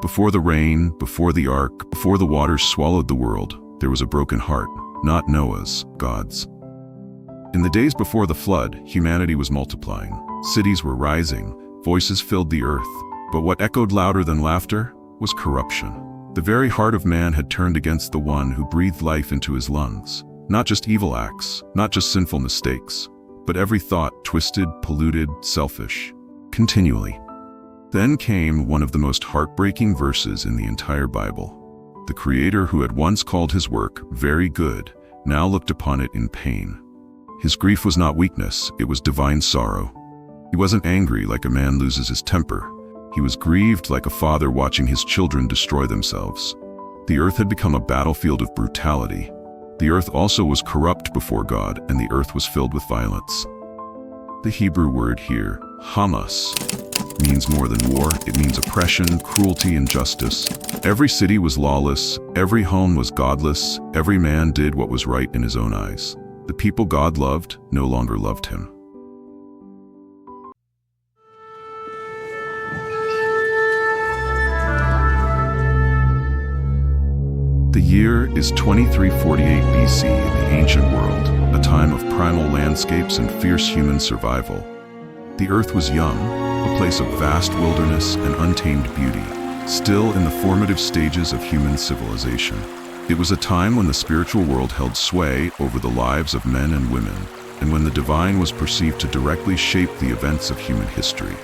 Before the rain, before the ark, before the waters swallowed the world, there was a broken heart, not Noah's, God's. In the days before the flood, humanity was multiplying. Cities were rising, voices filled the earth, but what echoed louder than laughter was corruption. The very heart of man had turned against the one who breathed life into his lungs. Not just evil acts, not just sinful mistakes, but every thought twisted, polluted, selfish, continually. Then came one of the most heartbreaking verses in the entire Bible. The Creator, who had once called his work very good, now looked upon it in pain. His grief was not weakness, it was divine sorrow. He wasn't angry like a man loses his temper. He was grieved like a father watching his children destroy themselves. The earth had become a battlefield of brutality. The earth also was corrupt before God, and the earth was filled with violence. The Hebrew word here, Hamas, means more than war. It means oppression, cruelty, and injustice. Every city was lawless, every home was godless, every man did what was right in his own eyes. The people God loved no longer loved him. The year is 2348 BC in the ancient world, a time of primal landscapes and fierce human survival. The earth was young, a place of vast wilderness and untamed beauty, still in the formative stages of human civilization. It was a time when the spiritual world held sway over the lives of men and women, and when the divine was perceived to directly shape the events of human history.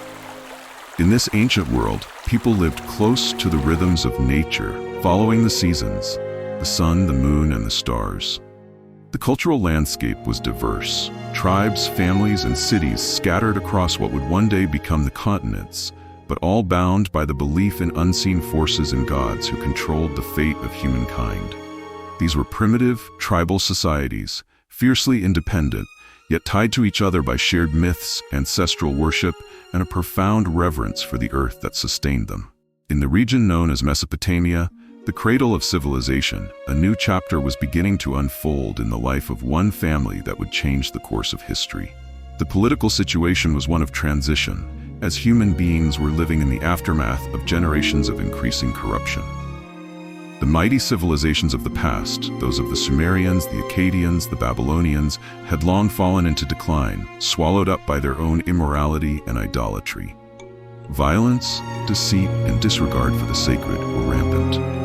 In this ancient world, people lived close to the rhythms of nature, following the seasons, the sun, the moon, and the stars. The cultural landscape was diverse. Tribes, families, and cities scattered across what would one day become the continents, but all bound by the belief in unseen forces and gods who controlled the fate of humankind. These were primitive, tribal societies, fiercely independent, yet tied to each other by shared myths, ancestral worship, and a profound reverence for the earth that sustained them. In the region known as Mesopotamia, the cradle of civilization, a new chapter was beginning to unfold in the life of one family that would change the course of history. The political situation was one of transition, as human beings were living in the aftermath of generations of increasing corruption. The mighty civilizations of the past, those of the Sumerians, the Akkadians, the Babylonians, had long fallen into decline, swallowed up by their own immorality and idolatry. Violence, deceit, and disregard for the sacred were rampant.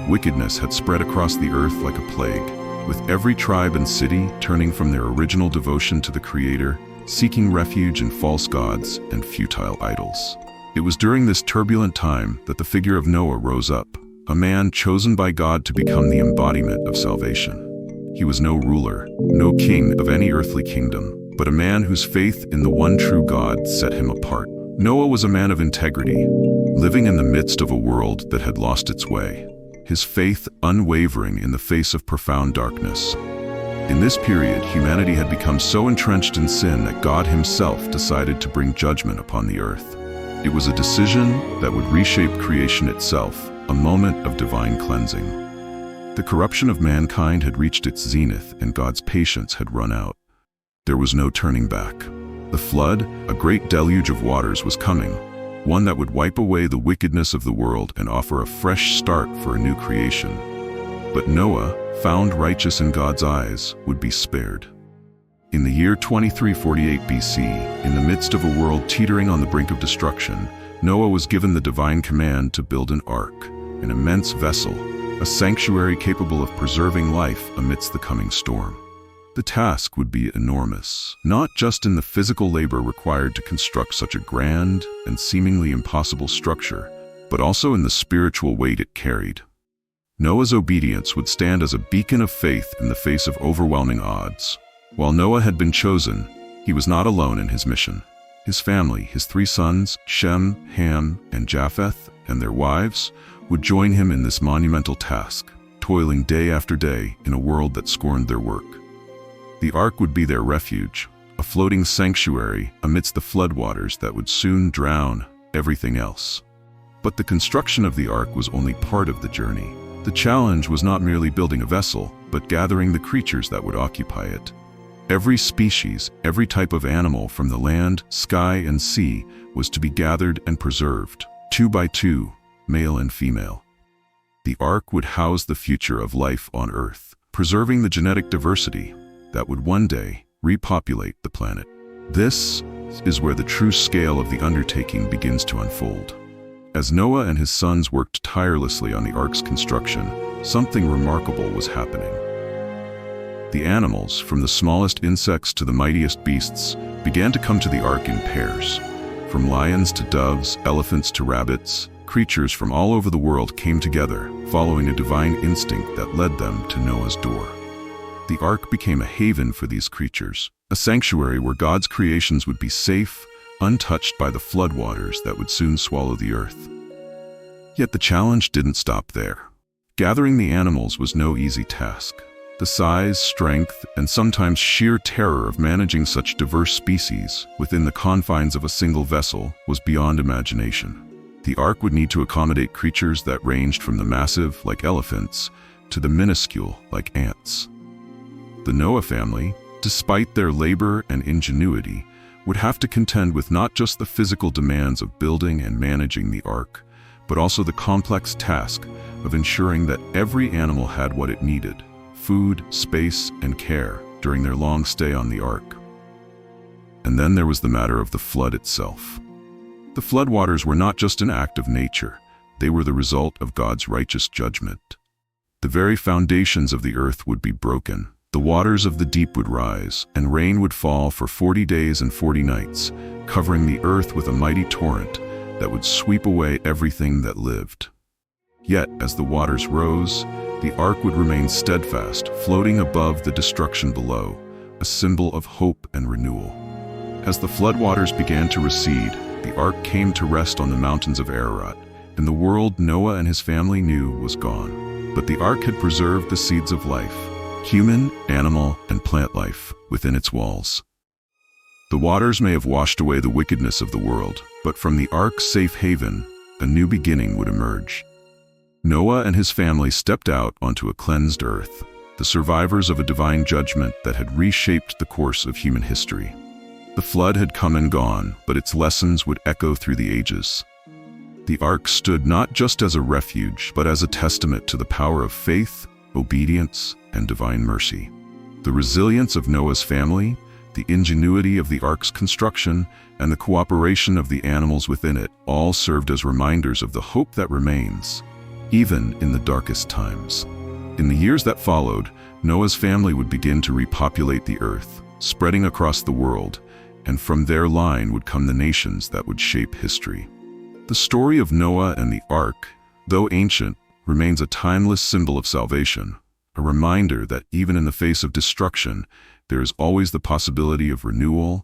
Wickedness had spread across the earth like a plague, with every tribe and city turning from their original devotion to the Creator, seeking refuge in false gods and futile idols. It was during this turbulent time that the figure of Noah rose up, a man chosen by God to become the embodiment of salvation. He was no ruler, no king of any earthly kingdom, but a man whose faith in the one true God set him apart. Noah was a man of integrity, living in the midst of a world that had lost its way, his faith unwavering in the face of profound darkness. In this period, humanity had become so entrenched in sin that God himself decided to bring judgment upon the earth. It was a decision that would reshape creation itself, a moment of divine cleansing. The corruption of mankind had reached its zenith, and God's patience had run out. There was no turning back. The flood, a great deluge of waters, was coming, one that would wipe away the wickedness of the world and offer a fresh start for a new creation. But Noah, found righteous in God's eyes, would be spared. In the year 2348 BC, in the midst of a world teetering on the brink of destruction, Noah was given the divine command to build an ark, an immense vessel, a sanctuary capable of preserving life amidst the coming storm. The task would be enormous, not just in the physical labor required to construct such a grand and seemingly impossible structure, but also in the spiritual weight it carried. Noah's obedience would stand as a beacon of faith in the face of overwhelming odds. While Noah had been chosen, he was not alone in his mission. His family, his 3 sons, Shem, Ham, and Japheth, and their wives, would join him in this monumental task, toiling day after day in a world that scorned their work. The ark would be their refuge, a floating sanctuary amidst the floodwaters that would soon drown everything else. But the construction of the ark was only part of the journey. The challenge was not merely building a vessel, but gathering the creatures that would occupy it. Every species, every type of animal from the land, sky, and sea was to be gathered and preserved. 2 by 2, male and female. The Ark would house the future of life on Earth, preserving the genetic diversity that would one day repopulate the planet. This is where the true scale of the undertaking begins to unfold. As Noah and his sons worked tirelessly on the Ark's construction, something remarkable was happening. The animals, from the smallest insects to the mightiest beasts, began to come to the Ark in pairs. From lions to doves, elephants to rabbits, creatures from all over the world came together, following a divine instinct that led them to Noah's door. The Ark became a haven for these creatures, a sanctuary where God's creations would be safe, untouched by the floodwaters that would soon swallow the earth. Yet the challenge didn't stop there. Gathering the animals was no easy task. The size, strength, and sometimes sheer terror of managing such diverse species within the confines of a single vessel was beyond imagination. The Ark would need to accommodate creatures that ranged from the massive, like elephants, to the minuscule, like ants. The Noah family, despite their labor and ingenuity, would have to contend with not just the physical demands of building and managing the Ark, but also the complex task of ensuring that every animal had what it needed: food, space, and care during their long stay on the Ark. And then there was the matter of the flood itself. The floodwaters were not just an act of nature, they were the result of God's righteous judgment. The very foundations of the earth would be broken, the waters of the deep would rise, and rain would fall for 40 days and 40 nights, covering the earth with a mighty torrent that would sweep away everything that lived. Yet, as the waters rose, the Ark would remain steadfast, floating above the destruction below, a symbol of hope and renewal. As the floodwaters began to recede, the Ark came to rest on the mountains of Ararat, and the world Noah and his family knew was gone. But the Ark had preserved the seeds of life, human, animal, and plant life, within its walls. The waters may have washed away the wickedness of the world, but from the Ark's safe haven, a new beginning would emerge. Noah and his family stepped out onto a cleansed earth, the survivors of a divine judgment that had reshaped the course of human history. The flood had come and gone, but its lessons would echo through the ages. The Ark stood not just as a refuge, but as a testament to the power of faith, obedience, and divine mercy. The resilience of Noah's family, the ingenuity of the Ark's construction, and the cooperation of the animals within it all served as reminders of the hope that remains, even in the darkest times. In the years that followed, Noah's family would begin to repopulate the earth, spreading across the world, and from their line would come the nations that would shape history. The story of Noah and the Ark, though ancient, remains a timeless symbol of salvation, a reminder that even in the face of destruction, there is always the possibility of renewal,